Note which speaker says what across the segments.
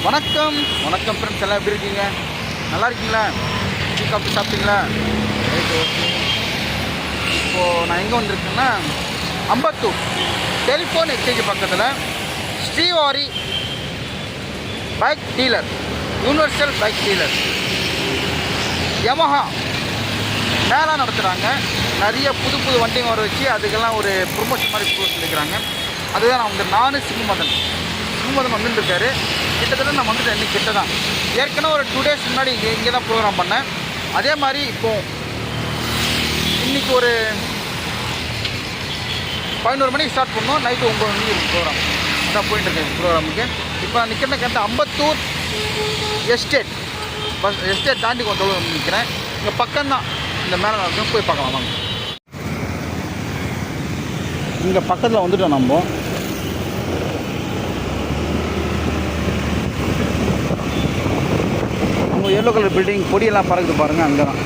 Speaker 1: வணக்கம் வணக்கம் ஃப்ரெண்ட்ஸ், எல்லாம் எப்படி இருக்கீங்க? நல்லா இருக்கீங்களா? டீ காஃபி சாப்பிட்டீங்களா? Right, okay. இப்போது நான் எங்கே வந்திருக்கேன்னா அம்பத்தூர் டெலிஃபோன் எக்ஸ்சேஞ்ச் பக்கத்தில் Srivari bike dealer, universal bike dealer Yamaha மேலே நடத்துகிறாங்க. நிறைய புது புது வண்டிங்க வர வச்சு அதுக்கெல்லாம் ஒரு ப்ரொமோஷன் மாதிரி சொல்லிக்கிறாங்க. அதுதான் நான் வந்து நானும் சிம்மதன் வந்துட்டுருக்காரு. கிட்டத்தட்ட நான் வந்துட்டேன், இன்னைக்கு கிட்ட தான். ஏற்கனவே ஒரு 2 days முன்னாடி இங்கே தான் ப்ரோக்ராம் பண்ணேன். அதே மாதிரி இப்போது இன்றைக்கி ஒரு 11 மணிக்கு ஸ்டார்ட் பண்ணோம், நைட்டு 9 மணிக்கு ப்ரோக்ராம். அதான் போயிட்டுருக்கேன் ப்ரோக்ராமுக்கு. இப்போ நான் நிற்கிறேன் அம்பத்தூர் எஸ்டேட் தாண்டி கொஞ்சம் நிற்கிறேன். இங்கே பக்கம்தான், இந்த மேலே நடக்கும், போய் பார்க்கலாம் வாங்க. இங்கே பக்கத்தில் வந்துட்டோம் நம்ம. அவங்க எல்லோ கலர் பில்டிங் கொடியெல்லாம் பறக்குது பாருங்கள், அங்கே தான்.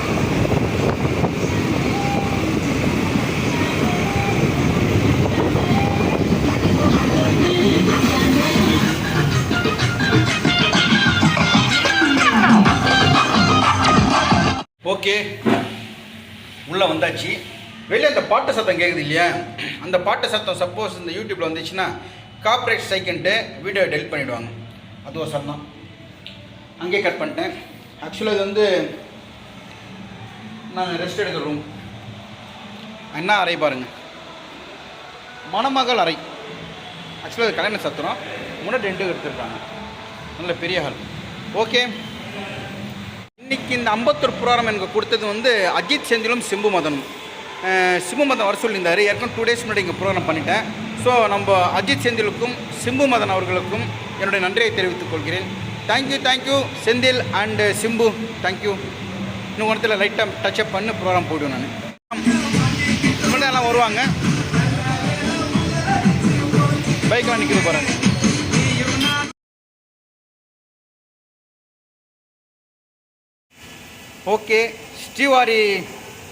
Speaker 1: ஓகே, உள்ளே வந்தாச்சு. வெளியே அந்த பாட்டு சத்தம் கேட்குது இல்லையா? அந்த பாட்டு சத்தம் சப்போஸ் இந்த யூடியூப்பில் வந்துச்சுன்னா கார்ப்பரேட் சைக்கிள்ட்டு வீடியோ டெலிட் பண்ணிவிடுவாங்க. அது ஒரு சத்தம். அங்கேயே கட் பண்ணிட்டேன். ஆக்சுவலாக இது வந்து நான் ரெஸ்ட் எடுக்கிற ரூம். என்ன அறை பாருங்கள், மணமகள் அறை. ஆக்சுவலாக இது கல்யாண சத்திரம். முன்னாடி 2 எடுத்துருக்காங்க, நல்ல பெரிய ஹால். ஓகே, இன்றைக்கி இந்த அம்பத்தூர் ப்ரோக்ராம் எனக்கு கொடுத்தது வந்து அஜித் செந்திலும் சிம்பு மதனும். சிம்பு மதன் வர சொல்லியிருந்தார். ஏற்கனவே 2 days முன்னாடி இங்கே ப்ரோக்ராம் பண்ணிட்டேன். ஸோ நம்ம அஜித் செந்திலுக்கும் சிம்பு மதன் அவர்களுக்கும் என்னுடைய நன்றியை தெரிவித்துக் கொள்கிறேன். Thank you Senthil and Simbu, thank you. இன்னும் ஒன்றத்தில் லைட்டாக டச்சப் பண்ணி ப்ரோக்ராம் போய்டுவேன். நான் முன்னாடி எல்லாம் வருவாங்க, பைக்கெலாம் நிற்கிது பாருங்க. ஓகே, ஸ்ரீவாரி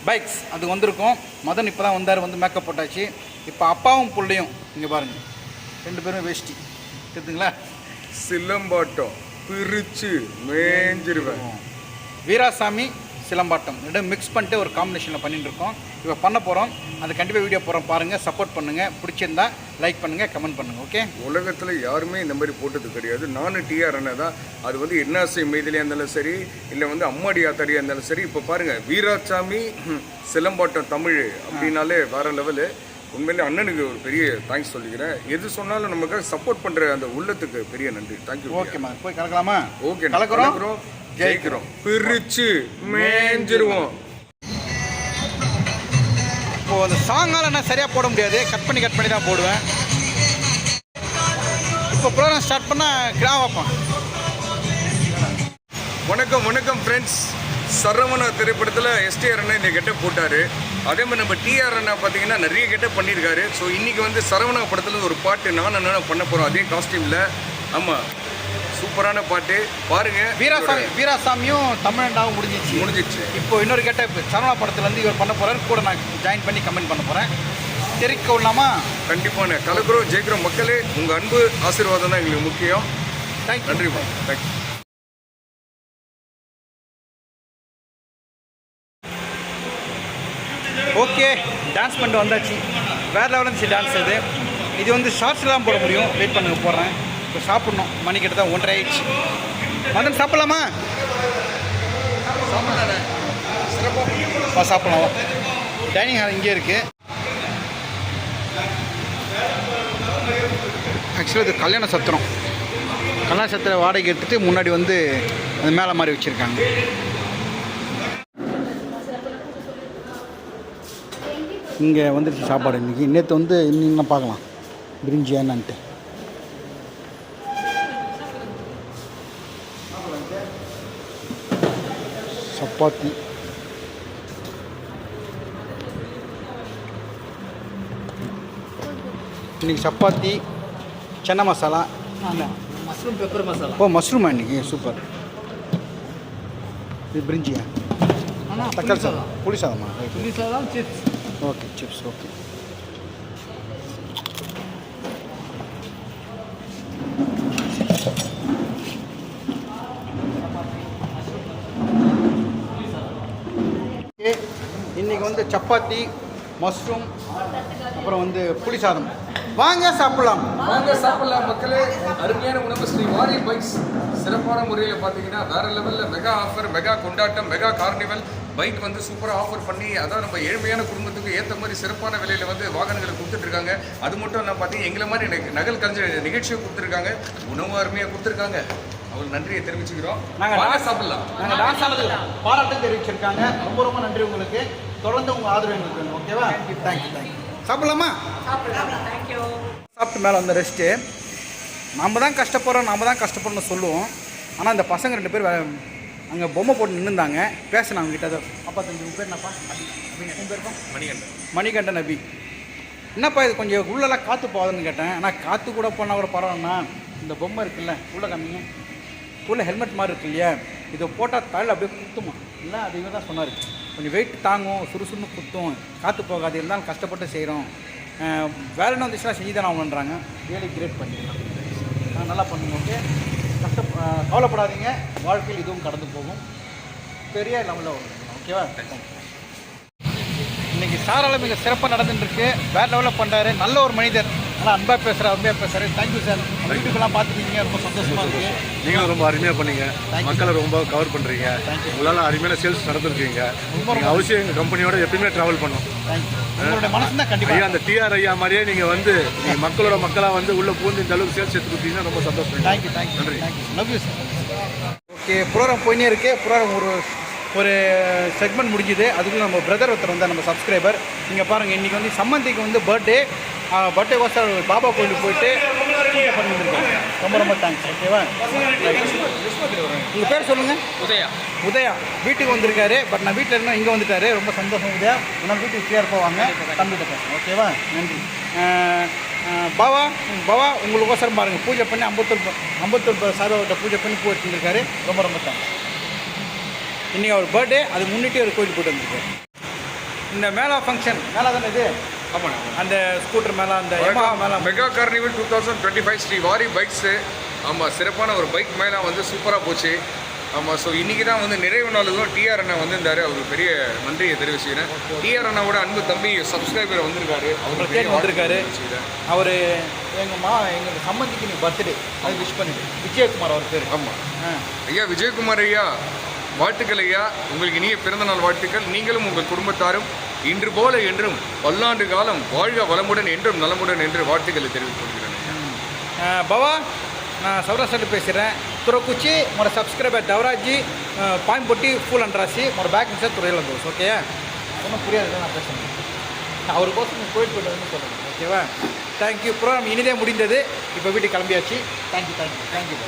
Speaker 1: பைக்ஸ் அது வந்திருக்கோம். மதன் இப்போ தான் வந்தார், வந்து மேக்கப் போட்டாச்சு. இப்போ அப்பாவும் பிள்ளையும் இங்கே பாருங்கள், 2 பேரும் வேஷ்டி தெரியுதுங்களா?
Speaker 2: சிலம்பாட்டம் பிரித்து மேஞ்சிருவேன்.
Speaker 1: வீராசாமி சிலம்பாட்டம் 2 மிக்ஸ் பண்ணிட்டு ஒரு காம்பினேஷனில் பண்ணிட்டுருக்கோம். இப்போ பண்ண போகிறோம். அது கண்டிப்பாக வீடியோ போகிறோம், பாருங்கள், சப்போர்ட் பண்ணுங்கள். பிடிச்சிருந்தா லைக் பண்ணுங்கள், கமெண்ட் பண்ணுங்கள். ஓகே,
Speaker 2: உலகத்தில் யாருமே இந்த மாதிரி போட்டது கிடையாது. நானும் டிஆர் அண்ணா தான். அது வந்து என்ஆர்சி மெய்திலியாக இருந்தாலும் சரி, இல்லை வந்து அம்மாடி ஆத்தாடியாக இருந்தாலும் சரி. இப்போ பாருங்கள், வீராசாமி சிலம்பாட்டம் தமிழ் அப்படின்னாலே வேறு லெவலு. உண்மையிலே அண்ணனுக்கு ஒரு பெரிய தேங்க்ஸ் சொல்லிக்கிறேன். எது சொன்னாலும் நமக்காக சப்போர்ட் பண்ணுற அந்த உள்ளத்துக்கு பெரிய நன்றி. தேங்க்யூ.
Speaker 1: ஓகேம்மா, போய் கலக்கலாமா?
Speaker 2: ஓகே, கலக்குறோம், ஜெயிக்கிறோம், பிரிச்சு மேஞ்சிருவோம்.
Speaker 1: இப்போது அந்த சாங்கால் நான் சரியாக போட முடியாது, கட் பண்ணி தான் போடுவேன். இப்போ ப்ரோக்ராம் ஸ்டார்ட் பண்ணால் கிரா வைப்பேன்.
Speaker 2: வணக்கம் ஃப்ரெண்ட்ஸ். சரவணா திரைப்படத்தில் எஸ்டிஆர் அண்ணா இந்த கெட்டப் போட்டார். அதே மாதிரி நம்ம டிஆர் அண்ணா பார்த்தீங்கன்னா நிறைய கெட்டப் பண்ணியிருக்காரு. ஸோ இன்றைக்கி வந்து சரவணா படத்தில் ஒரு பாட்டு நான் அண்ணா பண்ண போகிறோம், அதே காஸ்டியூமில். ஆமாம், சூப்பரான பாட்டு பாருங்கள்.
Speaker 1: வீராசாமியும் தமிழண்டாவும் முடிஞ்சிச்சு. இப்போ இன்னொரு கெட்டப் சரவணா படத்துலேருந்து இவர் பண்ண போகிறார். கூட நான் ஜாயின் பண்ணி கமெண்ட் பண்ண போகிறேன். தெரிவிக்க விடலாமா?
Speaker 2: கண்டிப்பான கலக்குறோம், ஜெயிக்கிறோம். மக்களே, உங்கள் அன்பு ஆசீர்வாதம் தான் எங்களுக்கு முக்கியம்.
Speaker 1: தேங்க்யூ.
Speaker 2: நன்றிம்மா, தேங்க்யூ.
Speaker 1: ஓகே, டான்ஸ் பண்ணிட்டு வந்தாச்சு. வேறு லெவலில் இருந்துச்சு டான்ஸ். இது வந்து ஷார்ட்ஸில் தான் போட முடியும். வெயிட் பண்ணுங்க, போடுறேன். இப்போ சாப்பிட்ணும், மணி கிட்ட தான் 1:30 ஆயிடுச்சு. மதன் சாப்பிட்லாமா? சாப்பிட்லாம். டைனிங் ஹால் இங்கே இருக்குது. ஆக்சுவலாக இது கல்யாண சத்திரம். கல்யாண சத்திர வாடகை எடுத்துகிட்டு முன்னாடி வந்து அது மேலே மாதிரி வச்சுருக்காங்க. இங்கே வந்துடுச்சு சாப்பாடு. இன்றைக்கி நேற்று வந்து இன்னும் பார்க்கலாம் பிரிஞ்சி என்னன்ட்டு. சப்பாத்தி, இன்றைக்கி சப்பாத்தி, சென்னா மசாலா,
Speaker 3: மஷ்ரூம் பெப்பர் மசாலா.
Speaker 1: ஓ, மஷ்ரூமா இன்றைக்கி? சூப்பர். இது பிரிஞ்சியா? தக்காளி சாதம், புளி சாதமா?
Speaker 3: புளி சாதம், சிப்ஸ்.
Speaker 1: Okay, chips. ஓகே, இன்றைக்கி வந்து சப்பாத்தி, மஷ்ரூம், அப்புறம் வந்து புளி சாதம். வாங்க சாப்பிடலாம்.
Speaker 2: வாங்க சாப்பிடலாம் மக்களே. அருமையான உணவு ஸ்ரீ வாரி பைக்ஸ் சிறப்பான முறையில் பார்த்தீங்கன்னா வேற லெவலில் மெகா ஆஃபர், மெகா கொண்டாட்டம், மெகா கார்னிவல் பைக் வந்து சூப்பராக ஆஃபர் பண்ணி அதான் நம்ம ஏழ்மையான குடும்பத்துக்கு ஏற்ற மாதிரி சிறப்பான விலையில் வந்து வாகனங்களை கொடுத்துட்ருக்காங்க. அது மட்டும் இல்லை பார்த்தீங்கன்னா எங்களை மாதிரி நகல் கலைஞர் நிகழ்ச்சியை கொடுத்துருக்காங்க, உணவு அருமையாக கொடுத்துருக்காங்க. அவங்களுக்கு நன்றியை தெரிவிச்சுக்கிறோம். நாங்கள் சாப்பிடலாம்.
Speaker 1: நாங்கள் டான்ஸ் ஆனது பாராட்டு தெரிவிச்சிருக்காங்க. ரொம்ப ரொம்ப நன்றி உங்களுக்கு. தொடர்ந்து உங்கள் ஆதரவு எங்களுக்கு வேணும். ஓகேவா? தேங்க்யூ. சாப்பிடலாமா? சாப்பிட்டு மேலே வந்த ரெஸ்ட்டு. நம்ம தான் கஷ்டப்படுறோம்னு சொல்லுவோம். ஆனால் இந்த பசங்க 2 பேர் அங்கே பொம்மை போட்டு நின்றுந்தாங்க. பேசினேன் அவங்ககிட்ட. அதை அப்பா தம்பி உங்கள் பேர் என்னப்பா? உங்கள் பேருப்பா? மணிகண்டன் அபி. என்னப்பா இது கொஞ்சம் உள்ளெல்லாம் காற்று போகுதுன்னு கேட்டேன். ஆனால் காற்று கூட போனால் கூட பரவாயில்லண்ணா, இந்த பொம்மை இருக்குல்ல உள்ள காமிங்க, உள்ள ஹெல்மெட் மாதிரி இருக்கு இல்லையா, இதை போட்டால் தலையில் அப்படியே குத்துமா இல்லை? அது இவங்க தான் சொன்னார். கொஞ்சம் வெயிட் தாங்கும், சுறுசுறுன்னு குத்தும், காற்று போகாது, இருந்தாலும் கஷ்டப்பட்டு செய்கிறோம், வேறு என்ன வந்துச்சுன்னா செஞ்சு தானே அவங்கன்றாங்க. ரியலி கிரேட் பண்ணிக்கலாம். நல்லா பண்ணுங்க. ஓகே, கவலைப்படாதீங்க, வாழ்க்கையில் இதுவும் கடந்து போகும். பெரிய லெவலில் வரும். ஓகேவா? இன்றைக்கி சாரால் மிக சிறப்பாக நடந்துட்டுருக்கு. வேறு லெவலில் பண்ணுறாரு. நல்ல ஒரு மனிதர். நல்லா அன்பாக பேசுகிறாரு. Thank you sir. யூடியூப்லாம் பார்த்துருக்கீங்க, ரொம்ப சந்தோஷமாக இருக்குது.
Speaker 4: நீங்களும் ரொம்ப அருமையாக பண்ணீங்க. மக்களை ரொம்ப கவர் பண்ணுறீங்க. உங்களால் அருமையான சேல்ஸ் நடந்துருக்கீங்க. ரொம்ப அவசியம் எங்கள் கம்பெனியோட எப்பயுமே ட்ராவல் பண்ணோம்.
Speaker 1: தேங்க்யூ. உங்களுடைய மனசு தான் கண்டிப்பாக.
Speaker 4: ஐயா, அந்த டிஆர் ஐயா மாதிரியே நீங்கள் வந்து நீங்கள் மக்களோட மக்களாக வந்து உள்ளே பூந்து இந்த அளவுக்கு சேல்ஸ் எடுத்து கொடுத்தீங்கன்னா ரொம்ப சந்தோஷம்.
Speaker 1: தேங்க்யூ. நன்றி. Love you sir. Okay, program போயினே இருக்கு. ப்ரோக்ராம் ஒரு செக்மெண்ட் முடிஞ்சுது. அதுக்குள்ள நம்ம பிரதர் ஒருத்தர் வந்தார், நம்ம சப்ஸ்கிரைபர். நீங்கள் பாருங்கள், இன்றைக்கி வந்து சம்மந்திக்கு வந்து பர்த்டே கோசம் பாபா கோயிலுக்கு போயிட்டு பூஜை பண்ணியிருக்கோம். ரொம்ப தேங்க்ஸ். ஓகேவா? உங்கள் பேர் சொல்லுங்கள். உதயா வீட்டுக்கு வந்திருக்காரு. பட் நான் வீட்டில் இருந்தால் இங்கே வந்துட்டாரு. ரொம்ப சந்தோஷம் உதயா. இன்னொரு வீட்டுக்கு ஃப்ரீயாக போவாங்க, தம்பிகிட்ட பேசுகிறேன். ஓகேவா? நன்றி. பாவா உங்களுக்கோசரம் பாருங்கள், பூஜை பண்ணி அம்பத்தூர் சாய்பாபாட்ட பூஜை பண்ணி பூ எடுத்துருக்காரு. ரொம்ப தேங்க்ஸ். இன்றைக்கி அவர் பர்த்டே, அது முன்னிட்டு ஒரு கோயிலுக்கு போய்ட்டு வந்திருக்காரு. இந்த மேலா ஃபங்க்ஷன் மேலே தானே இது?
Speaker 2: ஆமாம்,
Speaker 1: அந்த ஸ்கூட்டர் மேலே, அந்த மேலே
Speaker 2: மெகா கார்னிவல் 2025 ஸ்ரீ வாரி பைக்ஸு. ஆமாம், சிறப்பான ஒரு பைக் மேலே வந்து சூப்பராக போச்சு. ஆமாம், ஸோ இன்றைக்கி தான் வந்து நிறைவு நாளுக்கும் டிஆர் அண்ணா வந்திருந்தார். அவருக்கு பெரிய நன்றியை தெரிவிச்சுக்கிறேன். டிஆர் அண்ணாவோட அன்பு தம்பி சப்ஸ்கிரைபர் வந்திருக்காரு.
Speaker 1: அவருக்கு வந்திருக்காரு. அவர் எங்கள் சம்மந்திக்கு நீ பர்த்டே அது விஷ் பண்ணிட்டு விஜயகுமார் அவர் பேர்.
Speaker 2: ஆமாம் ஐயா, விஜயகுமார் ஐயா, வாழ்த்துக்கள் ஐயா. உங்களுக்கு இனிய பிறந்தநாள் வாழ்த்துக்கள். நீங்களும் உங்கள் குடும்பத்தாரும் இன்று போல என்றும் பல்லாண்டு காலம் வாழ்க வளமுடன் என்றும் நலமுடன் என்று வாழ்த்துக்களை தெரிவித்துக் கொள்கிறேன்.
Speaker 1: பவா, நான் சௌராஷ்டிரில் பேசுகிறேன். துறக்குச்சி மோட சப்ஸ்கிரைபர் தவராஜி பாயம்பொட்டி ஃபுல் அண்ட்ராசி மோட பேக் சார் துறையில் தோஸ். ஓகே, ஒன்றும் புரியாது நான் பேசுகிறேன். அவருக்கோசம் கோயில் போய்ட்டு வந்து சொல்லுங்கள். ஓகேவா? தேங்க்யூ. ப்ரோக்ராம் இனிதே முடிந்தது. இப்போ வீட்டுக்கு கிளம்பியாச்சு. தேங்க்யூ.